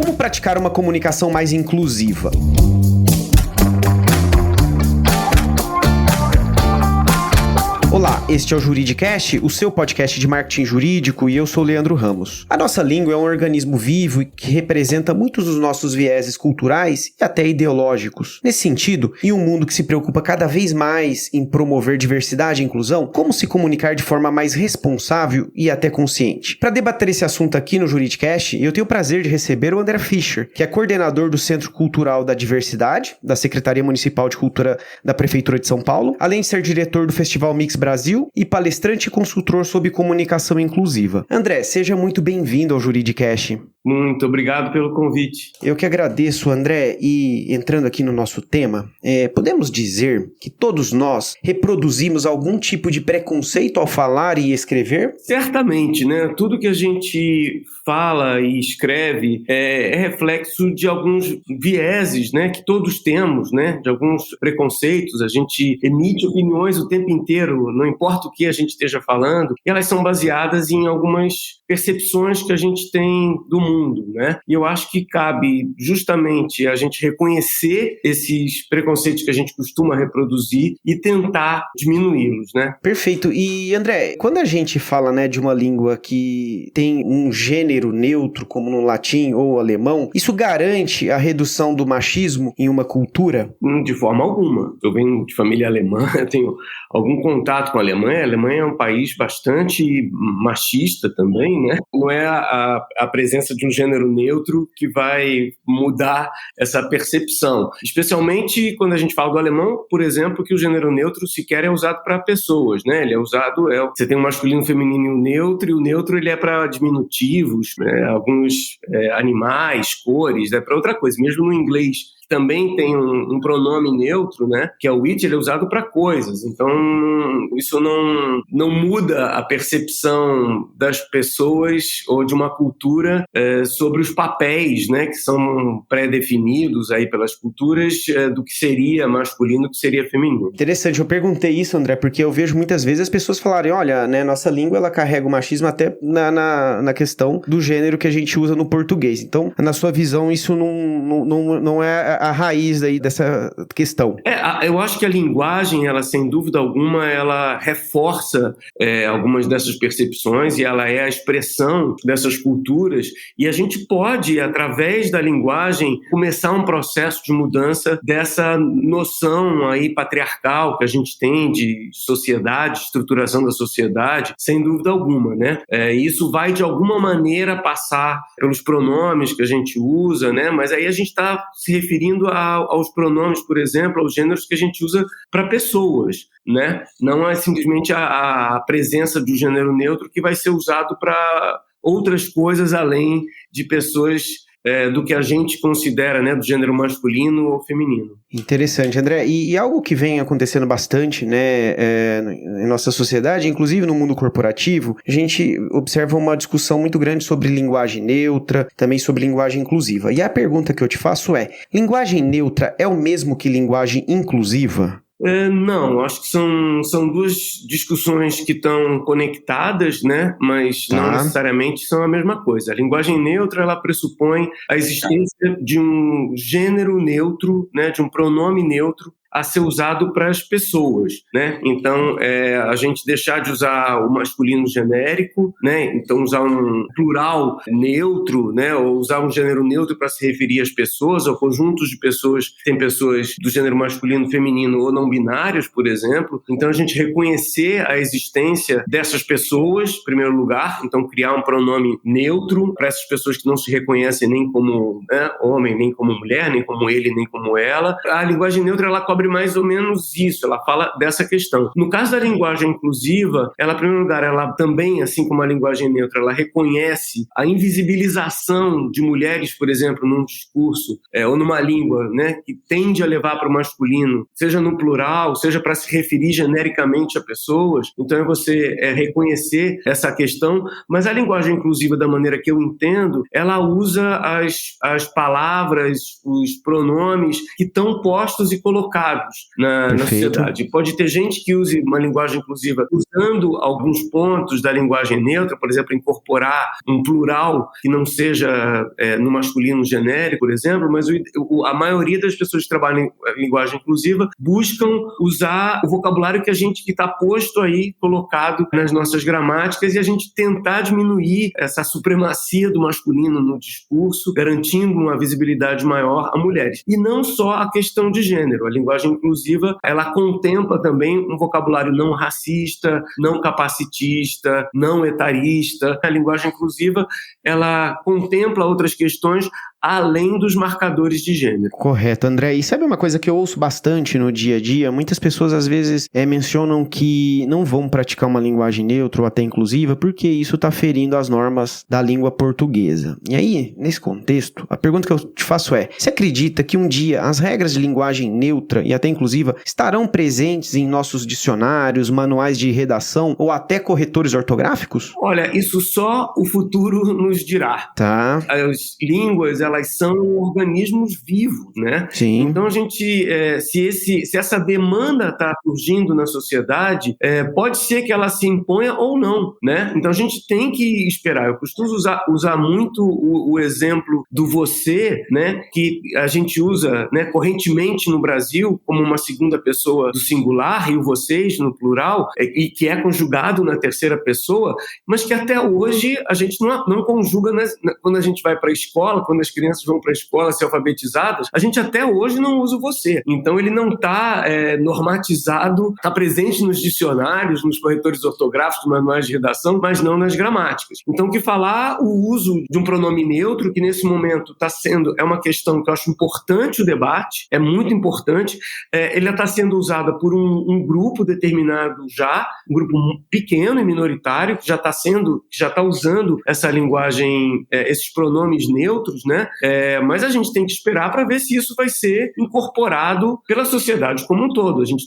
Como praticar uma comunicação mais inclusiva? Olá, este é o Juridicast, o seu podcast de marketing jurídico, e eu sou o Leandro Ramos. A nossa língua é um organismo vivo e que representa muitos dos nossos vieses culturais e até ideológicos. Nesse sentido, em um mundo que se preocupa cada vez mais em promover diversidade e inclusão, como se comunicar de forma mais responsável e até consciente? Para debater esse assunto aqui no Juridicast, eu tenho o prazer de receber o André Fischer, que é coordenador do Centro Cultural da Diversidade, da Secretaria Municipal de Cultura da Prefeitura de São Paulo, além de ser diretor do Festival Mix Brasil e palestrante e consultor sobre comunicação inclusiva. André, seja muito bem-vindo ao Juridicast. Muito obrigado pelo convite. Eu que agradeço, André, e entrando aqui no nosso tema, podemos dizer que todos nós reproduzimos algum tipo de preconceito ao falar e escrever? Certamente, né? Tudo que a gente fala e escreve é reflexo de alguns vieses, né, que todos temos, né, de alguns preconceitos. A gente emite opiniões o tempo inteiro, não importa o que a gente esteja falando, e elas são baseadas em algumas percepções que a gente tem do mundo, né? E eu acho que cabe justamente a gente reconhecer esses preconceitos que a gente costuma reproduzir e tentar diminuí-los, né? Perfeito. E, André, quando a gente fala, né, de uma língua que tem um gênero neutro, como no latim ou alemão, isso garante a redução do machismo em uma cultura? De forma alguma. Eu venho de família alemã, eu tenho algum contato com a Alemanha. A Alemanha é um país bastante machista também, né? Não é a presença de um gênero neutro que vai mudar essa percepção. Especialmente quando a gente fala do alemão, por exemplo, que o gênero neutro sequer é usado para pessoas, né? Ele é usado, você tem o masculino, o feminino e o neutro ele é para diminutivos, né? Alguns animais, cores, é para outra coisa. Mesmo no inglês, que também tem um pronome neutro, né, que é o it, ele é usado para coisas. Então, isso não muda a percepção das pessoas ou de uma cultura sobre os papéis, né, que são pré-definidos aí pelas culturas do que seria masculino e do que seria feminino. Interessante, eu perguntei isso, André, porque eu vejo muitas vezes as pessoas falarem, olha, né, nossa língua ela carrega o machismo até na questão do gênero que a gente usa no português. Então, na sua visão, isso não é a raiz aí dessa questão. Eu acho que a linguagem, ela sem dúvida alguma, ela reforça algumas dessas percepções e ela é a expressão dessas culturas, e a gente pode, através da linguagem, começar um processo de mudança dessa noção aí patriarcal que a gente tem de sociedade, estruturação da sociedade, sem dúvida alguma, né? Isso vai de alguma maneira passar pelos pronomes que a gente usa, né? Mas aí a gente está se referindo aos pronomes, por exemplo, aos gêneros que a gente usa para pessoas, né? Não é simplesmente a presença do gênero neutro que vai ser usado para outras coisas além de pessoas do que a gente considera, né, do gênero masculino ou feminino. Interessante, André. E algo que vem acontecendo bastante, né, em nossa sociedade, inclusive no mundo corporativo, a gente observa uma discussão muito grande sobre linguagem neutra, também sobre linguagem inclusiva. E a pergunta que eu te faço é, linguagem neutra é o mesmo que linguagem inclusiva? Não, acho que são duas discussões que estão conectadas, né? Mas não necessariamente são a mesma coisa. A linguagem neutra, ela pressupõe a existência de um gênero neutro, né? De um pronome neutro a ser usado para as pessoas, né? Então, a gente deixar de usar o masculino genérico, né? Então, usar um plural neutro, né? Ou usar um gênero neutro para se referir às pessoas, ou conjuntos de pessoas, tem pessoas do gênero masculino, feminino ou não binários, por exemplo. Então, a gente reconhecer a existência dessas pessoas, em primeiro lugar, então criar um pronome neutro para essas pessoas que não se reconhecem nem como, né, homem, nem como mulher, nem como ele, nem como ela. A linguagem neutra, ela cobre mais ou menos isso, ela fala dessa questão. No caso da linguagem inclusiva, ela, em primeiro lugar, ela também, assim como a linguagem neutra, ela reconhece a invisibilização de mulheres, por exemplo, num discurso ou numa língua, né, que tende a levar para o masculino, seja no plural, seja para se referir genericamente a pessoas. Então é você reconhecer essa questão, mas a linguagem inclusiva, da maneira que eu entendo, ela usa as palavras, os pronomes que estão postos e colocados integrados na sociedade. Pode ter gente que use uma linguagem inclusiva usando alguns pontos da linguagem neutra, por exemplo, incorporar um plural que não seja no masculino genérico, por exemplo, mas a maioria das pessoas que trabalham em linguagem inclusiva buscam usar o vocabulário que está posto aí, colocado nas nossas gramáticas, e a gente tentar diminuir essa supremacia do masculino no discurso, garantindo uma visibilidade maior a mulheres. E não só a questão de gênero. A linguagem inclusiva, ela contempla também um vocabulário não racista, não capacitista, não etarista. A linguagem inclusiva, ela contempla outras questões além dos marcadores de gênero. Correto, André. E sabe uma coisa que eu ouço bastante no dia a dia? Muitas pessoas às vezes mencionam que não vão praticar uma linguagem neutra ou até inclusiva porque isso está ferindo as normas da língua portuguesa. E aí, nesse contexto, a pergunta que eu te faço é: você acredita que um dia as regras de linguagem neutra e até inclusiva estarão presentes em nossos dicionários, manuais de redação ou até corretores ortográficos? Olha, isso só o futuro nos dirá. Tá. As línguas, elas são organismos vivos, né? Sim. Então a gente, se essa demanda está surgindo na sociedade, pode ser que ela se imponha ou não, né? Então a gente tem que esperar. Eu costumo usar muito o exemplo do você, né? Que a gente usa, né, correntemente no Brasil como uma segunda pessoa do singular e o vocês no plural, e que é conjugado na terceira pessoa, mas que até hoje a gente não conjuga quando a gente vai para a escola, quando as crianças vão para a escola ser alfabetizadas, a gente até hoje não usa o você. Então ele não está normatizado, está presente nos dicionários, nos corretores ortográficos, manuais de redação, mas não nas gramáticas. Então, que falar o uso de um pronome neutro, que nesse momento é uma questão que eu acho importante o debate, é muito importante, ele está sendo usado por um grupo determinado já, um grupo pequeno e minoritário, que já está usando essa linguagem, esses pronomes neutros, né? Mas a gente tem que esperar para ver se isso vai ser incorporado pela sociedade como um todo. A gente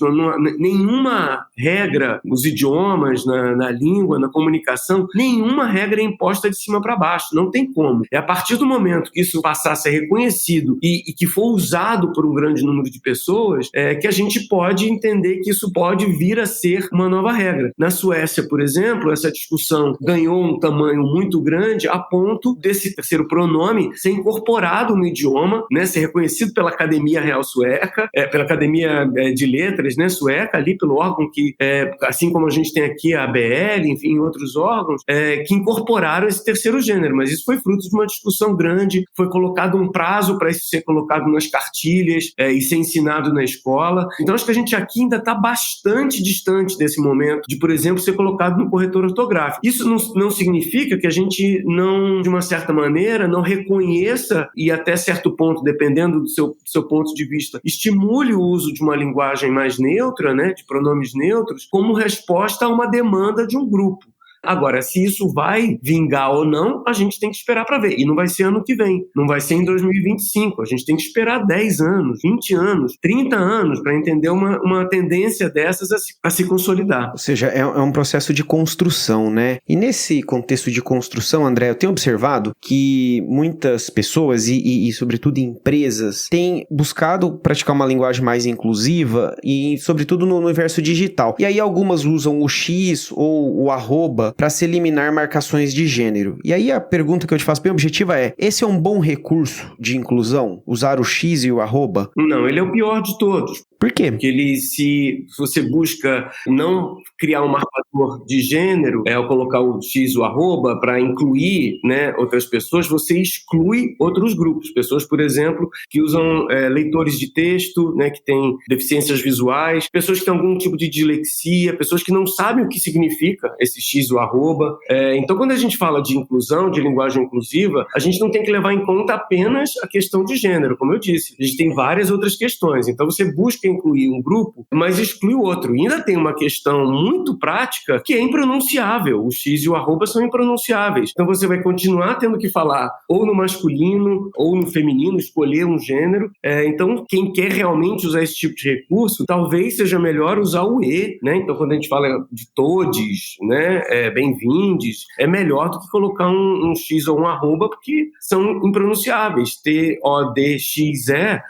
nenhuma regra, nos idiomas, na língua, na comunicação, nenhuma regra é imposta de cima para baixo, não tem como. É a partir do momento que isso passar a ser reconhecido e que for usado por um grande número de pessoas, que a gente pode entender que isso pode vir a ser uma nova regra. Na Suécia, por exemplo, essa discussão ganhou um tamanho muito grande a ponto desse terceiro pronome ser incorporado no idioma, né, ser reconhecido pela Academia Real Sueca, pela Academia de Letras, né, sueca, ali pelo órgão que, assim como a gente tem aqui a ABL, enfim, outros órgãos, que incorporaram esse terceiro gênero. Mas isso foi fruto de uma discussão grande, foi colocado um prazo para isso ser colocado nas cartilhas e ser ensinado na escola. Então acho que a gente aqui ainda está bastante distante desse momento de, por exemplo, ser colocado no corretor ortográfico. Isso não significa que a gente não, de uma certa maneira, não reconheça e até certo ponto, dependendo do seu ponto de vista, estimule o uso de uma linguagem mais neutra, né, de pronomes neutros, como resposta a uma demanda de um grupo. Agora, se isso vai vingar ou não, a gente tem que esperar para ver. E não vai ser ano que vem, não vai ser em 2025. A gente tem que esperar 10 anos, 20 anos, 30 anos para entender uma tendência dessas a se consolidar. Ou seja, é um processo de construção, né? E nesse contexto de construção, André, eu tenho observado que muitas pessoas e sobretudo empresas, têm buscado praticar uma linguagem mais inclusiva e, sobretudo, no universo digital. E aí algumas usam o X ou o arroba para se eliminar marcações de gênero. E aí a pergunta que eu te faço bem objetiva é: esse é um bom recurso de inclusão? Usar o X e o arroba? Não, ele é o pior de todos. Por quê? Porque se você busca não criar um marcador de gênero, ao colocar o X ou arroba para incluir, né, outras pessoas, você exclui outros grupos. Pessoas, por exemplo, que usam leitores de texto, né, que têm deficiências visuais, pessoas que têm algum tipo de dislexia, pessoas que não sabem o que significa esse X ou arroba. Então, quando a gente fala de inclusão, de linguagem inclusiva, a gente não tem que levar em conta apenas a questão de gênero, como eu disse. A gente tem várias outras questões. Então, você busca incluir um grupo, mas exclui o outro. E ainda tem uma questão muito prática que é impronunciável. O X e o arroba são impronunciáveis. Então você vai continuar tendo que falar ou no masculino ou no feminino, escolher um gênero. Então quem quer realmente usar esse tipo de recurso, talvez seja melhor usar o E, né? Então quando a gente fala de todes, né, bem-vindes, é melhor do que colocar um X ou um arroba, porque são impronunciáveis. T-O-D-X-E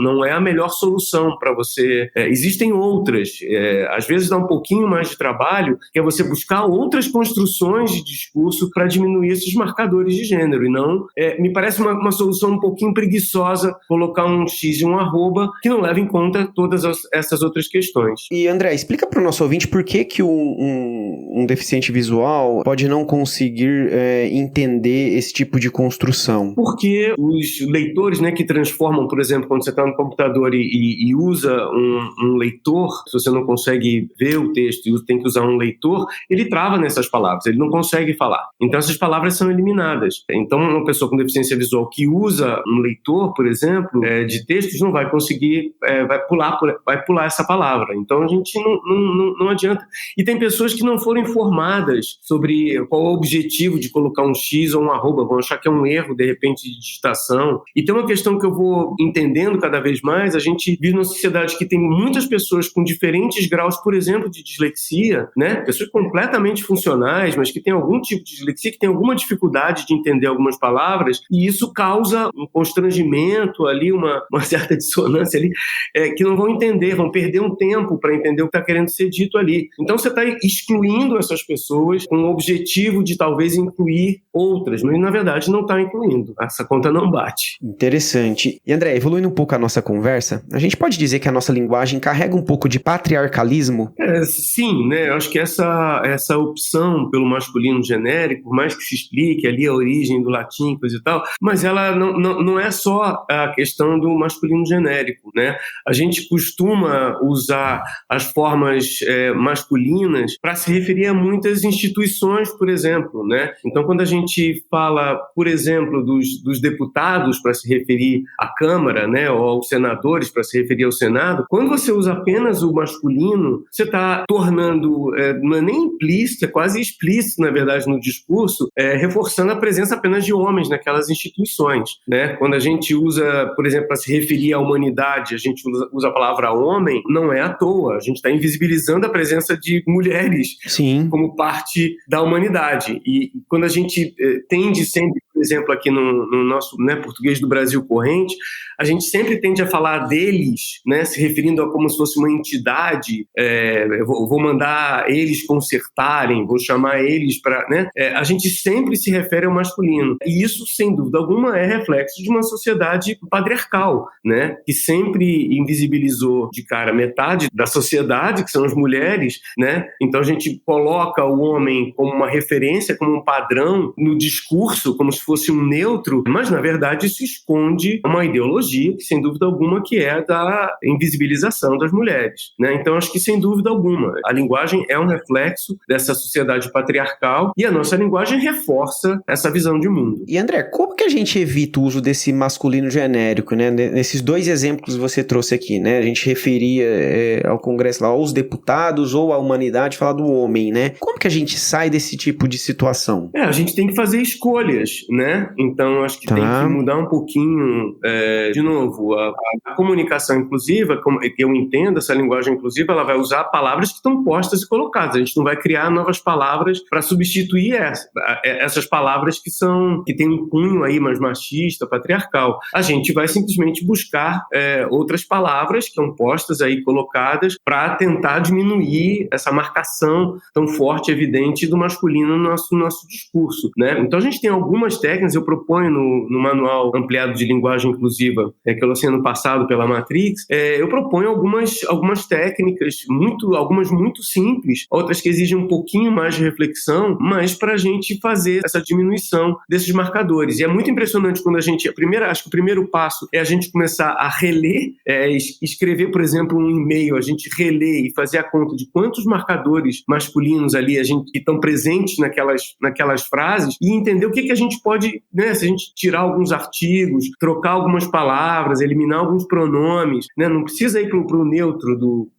não é a melhor solução para você. Existem outras. Às vezes dá um pouquinho mais de trabalho, que é você buscar outras construções de discurso para diminuir esses marcadores de gênero. E não, me parece uma solução um pouquinho preguiçosa colocar um X e um arroba que não leva em conta todas essas outras questões. E André, explica para o nosso ouvinte por que um deficiente visual pode não conseguir entender esse tipo de construção. Porque os leitores, né, que transformam, por exemplo, quando você está no computador e usa um leitor, se você não consegue ver o texto e tem que usar um leitor, ele trava nessas palavras, ele não consegue falar. Então essas palavras são eliminadas. Então uma pessoa com deficiência visual que usa um leitor, por exemplo, de textos, não vai conseguir, vai pular essa palavra. Então a gente não adianta. E tem pessoas que não foram informadas sobre qual é o objetivo de colocar um X ou um arroba, vão achar que é um erro, de repente, de digitação. E tem uma questão que eu vou entendendo cada vez mais, a gente vive numa sociedade que tem muitas pessoas com diferentes graus, por exemplo, de dislexia, né? Pessoas completamente funcionais, mas que têm algum tipo de dislexia, que têm alguma dificuldade de entender algumas palavras, e isso causa um constrangimento ali, uma certa dissonância ali, que não vão entender, vão perder um tempo para entender o que está querendo ser dito ali. Então você está excluindo essas pessoas com o objetivo de talvez incluir outras, mas na verdade não está incluindo. Essa conta não bate. Interessante. E André, evoluindo um pouco a nossa conversa, a gente pode dizer que a nossa linguagem carrega um pouco de patriarcalismo? Sim, né? Eu acho que essa opção pelo masculino genérico, por mais que se explique ali a origem do latim, coisa e tal, mas ela não é só a questão do masculino genérico, né? A gente costuma usar as formas masculinas para se referir a muitas instituições, por exemplo, né? Então, quando a gente fala, por exemplo, dos deputados para se referir à Câmara, né, ou aos senadores para se referir ao Senado, quando você usa apenas o masculino, você está tornando, não é nem implícito, é quase explícito, na verdade, no discurso, reforçando a presença apenas de homens naquelas instituições, né? Quando a gente usa, por exemplo, para se referir à humanidade, a gente usa a palavra homem, não é à toa, a gente está invisibilizando a presença de mulheres Sim. como parte da humanidade. E quando a gente tende sempre, por exemplo, aqui no nosso, né, português do Brasil corrente, a gente sempre tende a falar deles, né, se referindo a como se fosse uma entidade, vou mandar eles consertarem, vou chamar eles para... Né, a gente sempre se refere ao masculino. E isso, sem dúvida alguma, é reflexo de uma sociedade patriarcal, né, que sempre invisibilizou de cara metade da sociedade, que são as mulheres, né? Então a gente coloca o homem como uma referência, como um padrão no discurso, como se fosse um neutro, mas na verdade isso esconde uma ideologia que, sem dúvida alguma, que é da invisibilização das mulheres, né? Então acho que, sem dúvida alguma, a linguagem é um reflexo dessa sociedade patriarcal e a nossa linguagem reforça essa visão de mundo. E André, como que a gente evita o uso desse masculino genérico, né? Nesses dois exemplos que você trouxe aqui, né? A gente referia ao Congresso lá, aos deputados ou à humanidade, falar do homem, né? Como que a gente sai desse tipo de situação? A gente tem que fazer escolhas, né? Então, acho que tem que mudar um pouquinho, de novo, a comunicação inclusiva, como eu entendo, essa linguagem inclusiva, ela vai usar palavras que estão postas e colocadas. A gente não vai criar novas palavras para substituir essas palavras que têm um cunho aí mais machista, patriarcal. A gente vai simplesmente buscar outras palavras que estão postas aí, colocadas, para tentar diminuir essa marcação tão forte e evidente do masculino no nosso discurso, né? Então a gente tem algumas técnicas, eu proponho no Manual Ampliado de Linguagem Inclusiva, que eu lancei ano passado pela Matrix, eu proponho algumas técnicas, algumas muito simples, outras que exigem um pouquinho mais de reflexão, mas para a gente fazer essa diminuição desses marcadores. E é muito impressionante quando acho que o primeiro passo é a gente começar a reler, escrever, por exemplo, um e-mail, a gente reler e fazer a conta de quantos marcadores masculinos ali que estão presentes naquelas frases e entender o que a gente pode, né, se a gente tirar alguns artigos, trocar algumas palavras, eliminar alguns pronomes, né, não precisa ir para o neutro do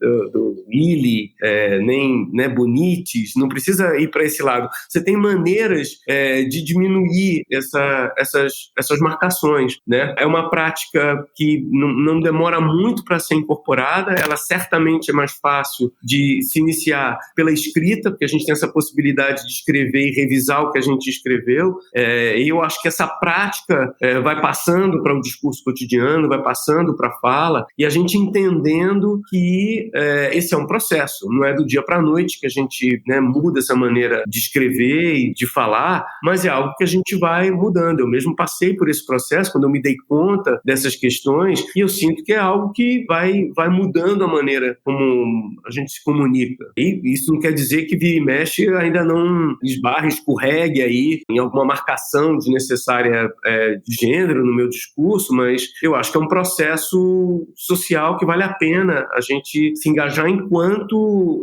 ili, nem, né, bonites, não precisa ir para esse lado. Você tem maneiras de diminuir essas marcações, né? É uma prática que não demora muito para ser incorporada, ela certamente é mais fácil de se iniciar pela escrita, porque a gente tem essa possibilidade de escrever e revisar o que a gente escreveu, E eu acho que essa prática vai passando para o discurso cotidiano, vai passando para a fala, e a gente entendendo que esse é um processo, não é do dia para a noite que a gente, né, muda essa maneira de escrever e de falar, mas é algo que a gente vai mudando. Eu mesmo passei por esse processo quando eu me dei conta dessas questões, e eu sinto que é algo que vai mudando a maneira como a gente se comunica. E isso não quer dizer que vira e mexe ainda não esbarre, escorregue aí em alguma marcação desnecessária de gênero no meu discurso, mas eu acho que é um processo social que vale a pena a gente se engajar enquanto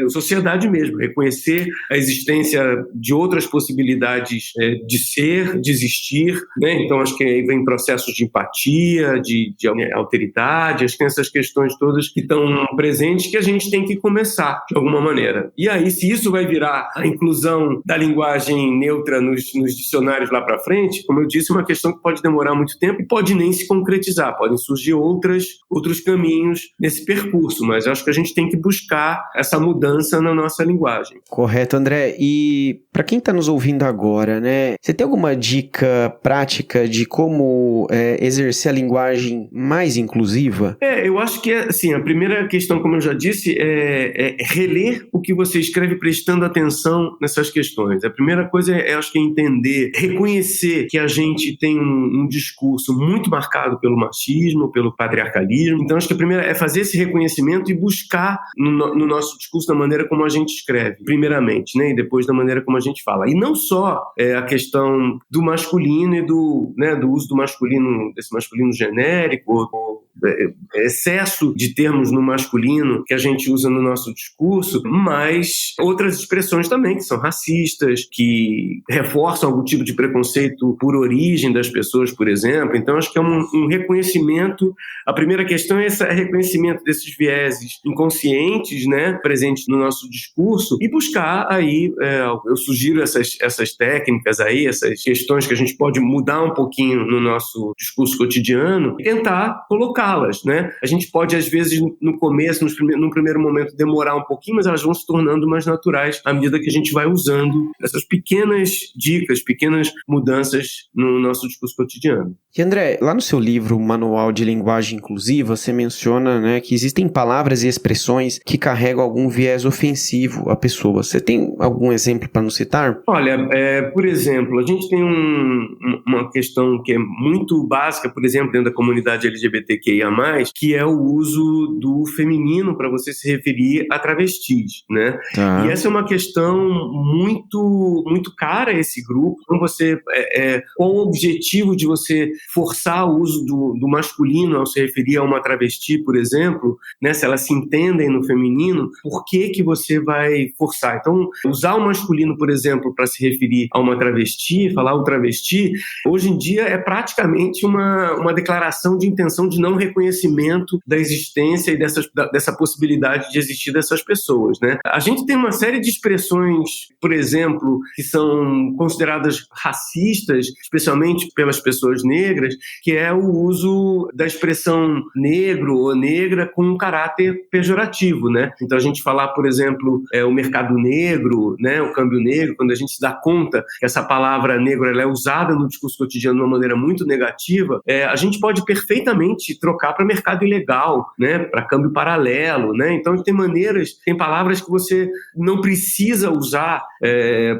sociedade mesmo, reconhecer a existência de outras possibilidades de ser, de existir, né? Então acho que aí vem processos de empatia, de alteridade, acho que essas questões todas que estão presentes que a gente tem que começar de alguma maneira. E aí, se isso vai virar a inclusão da linguagem neutra nos dicionários lá para frente, como eu disse, é uma questão que pode demorar muito tempo e pode nem se concretizar, podem surgir outros caminhos nesse percurso, mas acho que a gente tem que buscar essa mudança na nossa linguagem. Correto, André. E para quem está nos ouvindo agora, né, você tem alguma dica prática de como exercer a linguagem mais inclusiva? Eu acho que assim, a primeira questão, como eu já disse, é reler o que você escreve prestando atenção nessas questões. A primeira coisa acho que é entender, reconhecer que a gente tem um discurso muito marcado pelo machismo, pelo patriarcalismo. Então acho que a primeira é fazer esse reconhecimento e buscar no nosso discurso da maneira como a gente escreve, primeiramente, né, e depois da maneira como a gente fala. E não só a questão do masculino e do uso do masculino, desse masculino genérico, excesso de termos no masculino que a gente usa no nosso discurso, mas outras expressões também que são racistas, que reforçam algum tipo de preconceito por origem das pessoas, por exemplo. Então acho que é um reconhecimento. A primeira questão é esse reconhecimento desses vieses inconscientes, né, presentes no nosso discurso, e buscar aí, eu sugiro essas técnicas aí, essas questões que a gente pode mudar um pouquinho no nosso discurso cotidiano e tentar colocá-las, né? A gente pode, às vezes, no começo, num primeiro momento, demorar um pouquinho, mas elas vão se tornando mais naturais à medida que a gente vai usando essas pequenas dicas, pequenas mudanças no nosso discurso cotidiano. E André, lá no seu livro, Manual de Linguagem Inclusiva, você menciona, né, que existem palavras e expressões que carregam algum viés ofensivo à pessoa. Você tem algum exemplo para nos citar? Olha, por exemplo, a gente tem uma questão que é muito básica, por exemplo, dentro da comunidade LGBTQIA+, que é o uso do feminino para você se referir a travestis, né? Tá. E essa é uma questão muito, muito cara a esse grupo. Então você, com o objetivo de você forçar o uso do masculino ao se referir a uma travesti, por exemplo, né? Se elas se entendem no feminino, por que você vai forçar? Então, usar o masculino, por exemplo, para se referir a uma travesti, falar o travesti, hoje em dia é praticamente uma declaração de intenção de não reconhecimento da existência e dessa possibilidade de existir dessas pessoas, né? A gente tem uma série de expressões, por exemplo, que são consideradas racistas, especialmente pelas pessoas negras, que é o uso da expressão negro ou negra com um caráter pejorativo, né? Então a gente falar, por exemplo, o mercado negro, né, o câmbio negro, quando a gente se dá conta que essa palavra negro ela é usada no discurso cotidiano de uma maneira muito negativa, a gente pode perfeitamente trocar para mercado ilegal, né, para câmbio paralelo, né? Então tem palavras que você não precisa usar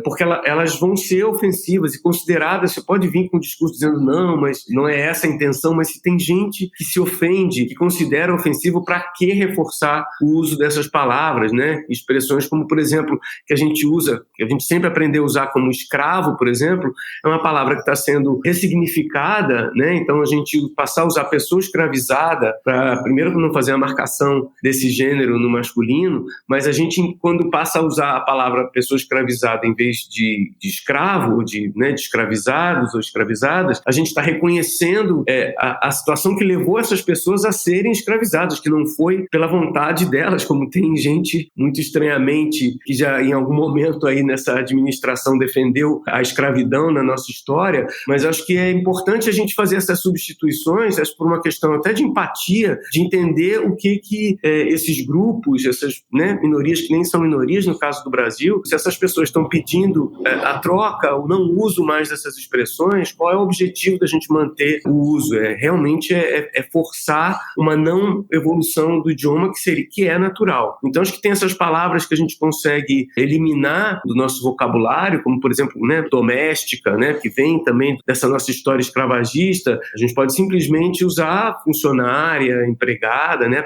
porque elas vão ser ofensivas e consideradas. Você pode vir com um discurso dizendo não, mas não é essa a intenção, mas se tem gente que se ofende, que considera ofensivo, para que reforçar o uso dessas palavras, né? Expressões como, por exemplo, que a gente usa, que a gente sempre aprendeu a usar como escravo, por exemplo, é uma palavra que está sendo ressignificada, né? Então a gente passar a usar pessoa escravizada para, primeiro, não fazer a marcação desse gênero no masculino, mas a gente, quando passa a usar a palavra pessoa escravizada em vez de escravo, de escravizados ou escravizadas, a gente está reconhecendo a situação que levou essas pessoas a serem escravizadas, que não foi pela vontade delas, como tem gente muito estranhamente que já em algum momento aí nessa administração defendeu a escravidão na nossa história, mas acho que é importante a gente fazer essas substituições, por uma questão até até de empatia, de entender o que esses grupos, essas, né, minorias que nem são minorias no caso do Brasil, se essas pessoas estão pedindo a troca, o não uso mais dessas expressões, qual é o objetivo da gente manter o uso? Realmente forçar uma não evolução do idioma que é natural. Então, acho que tem essas palavras que a gente consegue eliminar do nosso vocabulário, como, por exemplo, né, doméstica, né, que vem também dessa nossa história escravagista. A gente pode simplesmente usar funcionária, empregada, né,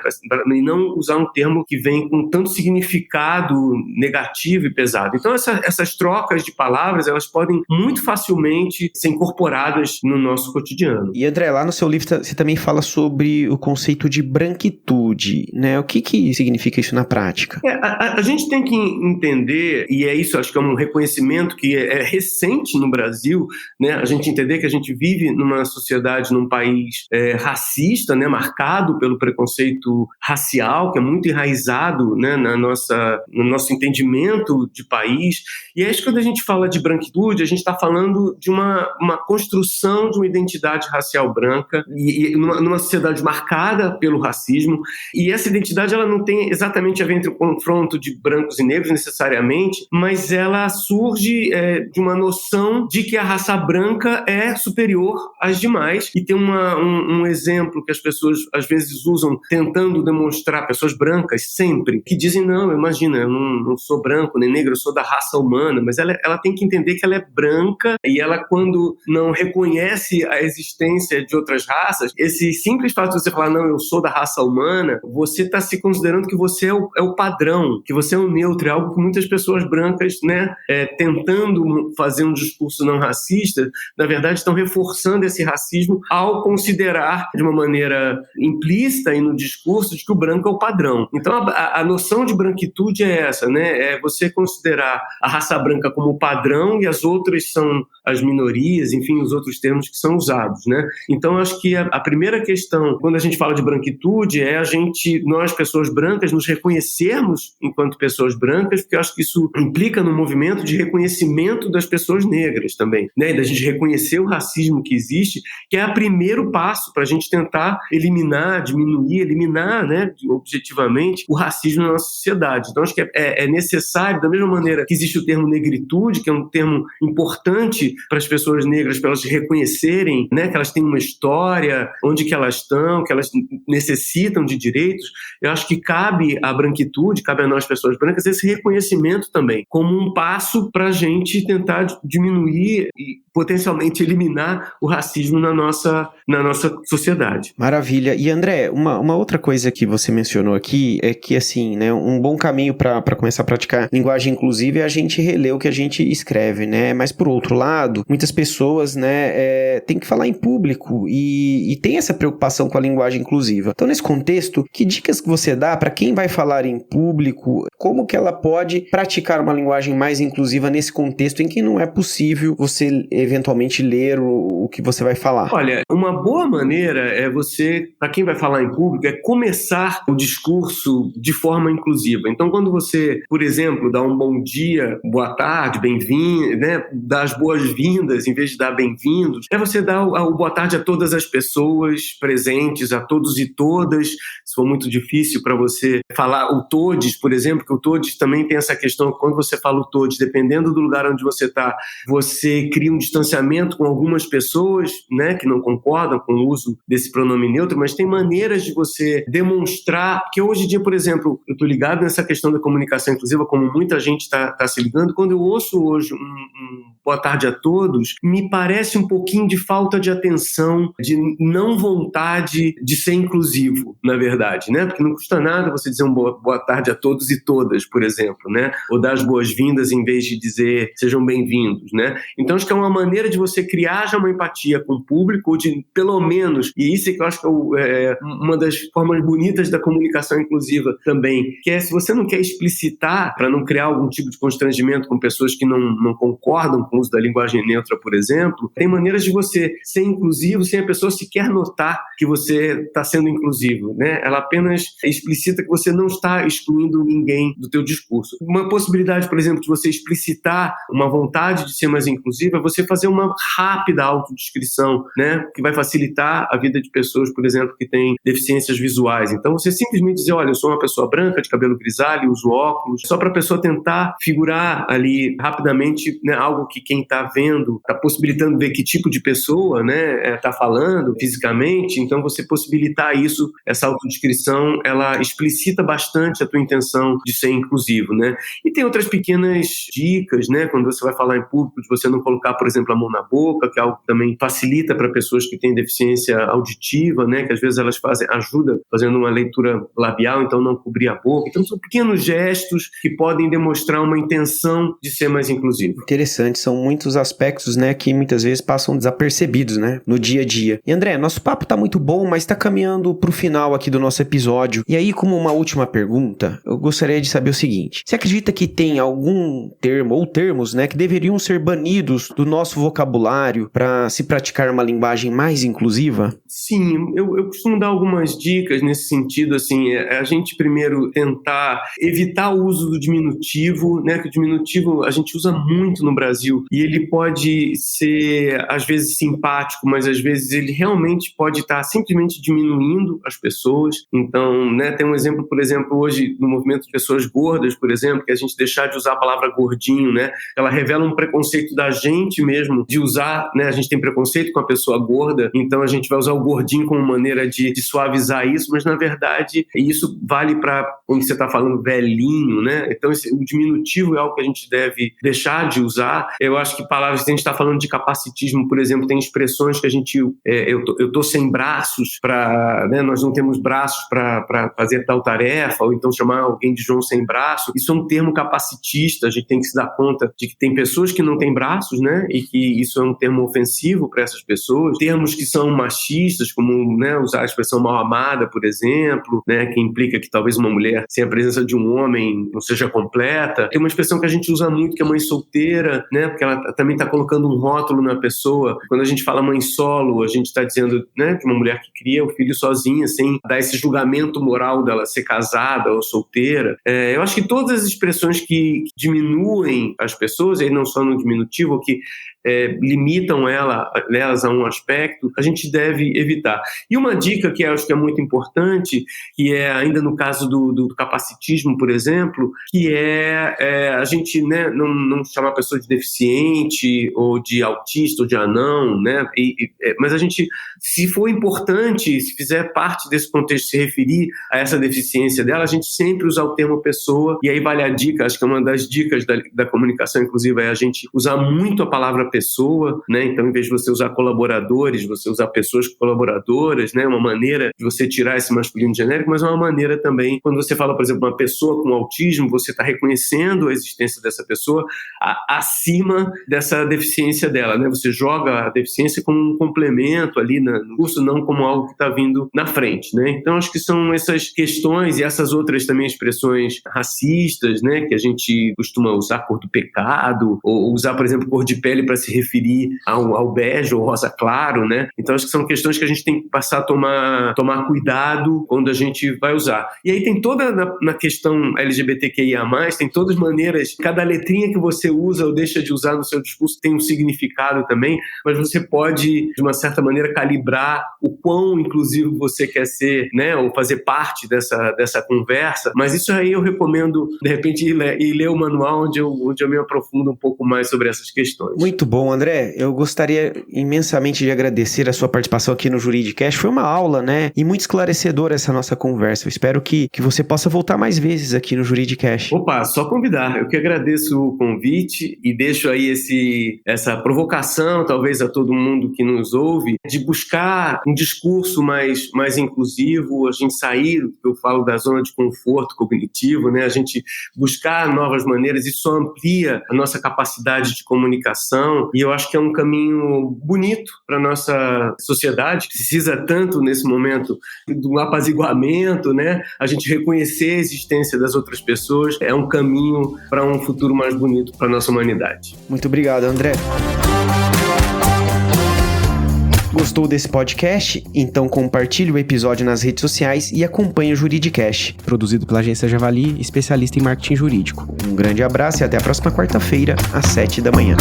e não usar um termo que vem com tanto significado negativo e pesado. Então, essas trocas de palavras, elas podem muito facilmente ser incorporadas no nosso cotidiano. E, André, lá no seu livro você também fala sobre o conceito de branquitude, né? O que significa isso na prática? A gente tem que entender, e é isso, acho que é um reconhecimento que é recente no Brasil, né? A gente entender que a gente vive numa sociedade, num país racista, né? Marcado pelo preconceito racial, que é muito enraizado, né? no nosso entendimento de país. E é isso, quando a gente fala de branquitude, a gente está falando de uma construção de uma identidade racial branca e numa sociedade marcada pelo racismo. E essa identidade, ela não tem exatamente a ver entre o confronto de brancos e negros necessariamente, mas ela surge de uma noção de que a raça branca é superior às demais. E tem um exemplo que as pessoas às vezes usam tentando demonstrar, pessoas brancas sempre, que dizem, não, imagina, eu não sou branco nem negro, eu sou da raça humana, mas ela tem que entender que ela é branca e ela, quando não reconhece a existência de outras raças, esse simples fato de você falar, não, eu sou da raça humana, você está se considerando que você é o padrão, que você é o neutro, é algo que muitas pessoas brancas, né, tentando fazer um discurso não racista, na verdade estão reforçando esse racismo ao considerar de uma maneira implícita e no discurso de que o branco é o padrão. Então a noção de branquitude é essa, né? É você considerar a raça branca como o padrão e as outras são as minorias, enfim, os outros termos que são usados, né? Então, acho que a primeira questão, quando a gente fala de branquitude, é nós, pessoas brancas, nos reconhecermos enquanto pessoas brancas, porque eu acho que isso implica no movimento de reconhecimento das pessoas negras também, né? Da gente reconhecer o racismo que existe, que é o primeiro passo para a gente tentar eliminar, né, objetivamente, o racismo na nossa sociedade. Então, acho que é necessário, da mesma maneira que existe o termo negritude, que é um termo importante para as pessoas negras, para elas se reconhecerem, né, que elas têm uma história, onde que elas estão, que elas necessitam de direitos. Eu acho que cabe à branquitude, cabe a nós, pessoas brancas, esse reconhecimento também, como um passo para a gente tentar diminuir e potencialmente eliminar o racismo na nossa sociedade. Maravilha. E, André, uma outra coisa que você mencionou aqui é que, assim, né, um bom caminho para começar a praticar linguagem inclusiva é a gente reler o que a gente escreve, né? Mas, por outro lado, muitas pessoas, né, têm que falar em público e tem essa preocupação com a linguagem inclusiva. Então, nesse contexto, que dicas que você dá para quem vai falar em público? Como que ela pode praticar uma linguagem mais inclusiva nesse contexto em que não é possível você eventualmente ler o que você vai falar? Olha, uma boa maneira é você, para quem vai falar em público, é começar o discurso de forma inclusiva. Então, quando você, por exemplo, dá um bom dia, boa tarde, bem-vindo, né, dá as boas-vindas em vez de dar bem-vindos, você dá o boa tarde a todas as pessoas presentes, a todos e todas. Se for muito difícil para você falar o todes, por exemplo, que o todes também tem essa questão, quando você fala o todes, dependendo do lugar onde você está, você cria um distanciamento com algumas pessoas, né, que não concordam com o uso desse pronome neutro, mas tem maneiras de você demonstrar, que hoje em dia, por exemplo, eu estou ligado nessa questão da comunicação inclusiva, como muita gente está se ligando, quando eu ouço hoje um boa tarde a todos, me parece um pouquinho de falta de atenção, de não vontade de ser inclusivo, na verdade, né? Porque não custa nada você dizer um boa tarde a todos e todas, por exemplo, né? Ou dar as boas-vindas em vez de dizer sejam bem-vindos, né? Então, acho que é uma maneira de você criar já uma empatia com o público, ou de, pelo menos, e isso é que eu acho que é uma das formas bonitas da comunicação inclusiva também, que é, se você não quer explicitar, para não criar algum tipo de constrangimento com pessoas que não concordam com o uso da linguagem neutra, por exemplo, tem maneiras de você ser inclusivo sem a pessoa sequer notar que você está sendo inclusivo, né? Ela apenas explicita que você não está excluindo ninguém do teu discurso. Uma possibilidade, por exemplo, de você explicitar uma vontade de ser mais inclusiva é você fazer uma rápida autodescrição, né? Que vai facilitar a vida de pessoas pessoas, por exemplo, que têm deficiências visuais. Então, você simplesmente dizer, olha, eu sou uma pessoa branca, de cabelo grisalho, uso óculos, só para a pessoa tentar figurar ali rapidamente, né, algo que quem está vendo está possibilitando ver que tipo de pessoa, né, está falando fisicamente. Então, você possibilitar isso, essa autodescrição, ela explicita bastante a tua intenção de ser inclusivo, né? E tem outras pequenas dicas, né, quando você vai falar em público, de você não colocar, por exemplo, a mão na boca, que é algo que também facilita para pessoas que têm deficiência auditiva, né, que às vezes elas ajuda fazendo uma leitura labial, então não cobrir a boca. Então são pequenos gestos que podem demonstrar uma intenção de ser mais inclusivo. Interessante, são muitos aspectos, né, que muitas vezes passam desapercebidos, né, no dia a dia. E André, nosso papo tá muito bom, mas tá caminhando pro final aqui do nosso episódio. E aí, como uma última pergunta, eu gostaria de saber o seguinte: você acredita que tem algum termo ou termos, né, que deveriam ser banidos do nosso vocabulário para se praticar uma linguagem mais inclusiva? Sim, eu costumo dar algumas dicas nesse sentido, assim, a gente primeiro tentar evitar o uso do diminutivo, né, que o diminutivo a gente usa muito no Brasil e ele pode ser, às vezes, simpático, mas às vezes ele realmente pode estar simplesmente diminuindo as pessoas. Então, né, tem um exemplo, por exemplo, hoje no movimento de pessoas gordas, por exemplo, que a gente deixar de usar a palavra gordinho, né, ela revela um preconceito da gente mesmo de usar, né, a gente tem preconceito com a pessoa gorda, então a gente vai usar o gordinho como maneira de suavizar isso, mas na verdade isso vale para quando você está falando velhinho, né? Então o diminutivo é algo que a gente deve deixar de usar. Eu acho que palavras, se a gente está falando de capacitismo, por exemplo, tem expressões que a gente, eu tô sem braços para, né, nós não temos braços para fazer tal tarefa, ou então chamar alguém de João sem braço. Isso é um termo capacitista, a gente tem que se dar conta de que tem pessoas que não têm braços, né? E que isso é um termo ofensivo para essas pessoas. Termos que são machistas, como, né, usar a expressão mal amada, por exemplo, né, que implica que talvez uma mulher sem a presença de um homem não seja completa. Tem uma expressão que a gente usa muito, que é mãe solteira, né, porque ela também está colocando um rótulo na pessoa. Quando a gente fala mãe solo, a gente está dizendo, né, de uma mulher que cria o filho sozinha, sem dar esse julgamento moral dela ser casada ou solteira. Eu acho que todas as expressões que diminuem as pessoas, e não só no diminutivo, que limitam elas a um aspecto, a gente deve evitar. E uma dica que eu acho que é muito importante, que é ainda no caso do capacitismo, por exemplo, que é a gente, né, não chamar a pessoa de deficiente ou de autista ou de anão, né, mas a gente, se for importante, se fizer parte desse contexto, se referir a essa deficiência dela, a gente sempre usar o termo pessoa. E aí vale a dica, acho que é uma das dicas da comunicação inclusiva, é a gente usar muito a palavra pessoa, né? Então, em vez de você usar colaboradores, você usar pessoas colaboradoras, né? Uma maneira de você tirar esse masculino genérico, mas uma maneira também, quando você fala, por exemplo, uma pessoa com autismo, você está reconhecendo a existência dessa pessoa acima dessa deficiência dela, né? Você joga a deficiência como um complemento ali no curso, não como algo que está vindo na frente, né? Então, acho que são essas questões e essas outras também expressões racistas, né? Que a gente costuma usar, cor do pecado, ou usar, por exemplo, cor de pele para se referir ao bege ou rosa claro, né? Então acho que são questões que a gente tem que passar a tomar cuidado quando a gente vai usar. E aí tem toda, na questão LGBTQIA+, tem todas as maneiras, cada letrinha que você usa ou deixa de usar no seu discurso tem um significado também, mas você pode, de uma certa maneira, calibrar o quão inclusivo você quer ser, né? Ou fazer parte dessa conversa. Mas isso aí eu recomendo, de repente, ir ler o manual onde eu me aprofundo um pouco mais sobre essas questões. Muito bom, André. Eu gostaria imensamente de agradecer a sua participação aqui no Juridicast. Foi uma aula, né? E muito esclarecedora essa nossa conversa. Eu espero que você possa voltar mais vezes aqui no Juridicast. Opa, só convidar. Eu que agradeço o convite e deixo aí essa provocação, talvez a todo mundo que nos ouve, de buscar um discurso mais inclusivo, a gente sair, eu falo da zona de conforto cognitivo, né? A gente buscar novas maneiras, isso amplia a nossa capacidade de comunicação e eu acho que é um caminho bonito para a nossa sociedade, que precisa tanto nesse momento do apaziguamento, né? A gente reconhecer a existência das outras pessoas é um caminho para um futuro mais bonito para a nossa humanidade. Muito obrigado, André. Gostou desse podcast? Então compartilhe o episódio nas redes sociais e acompanhe o Juridicast, produzido pela Agência Javali, especialista em marketing jurídico. Um grande abraço e até a próxima quarta-feira, às 7 da manhã.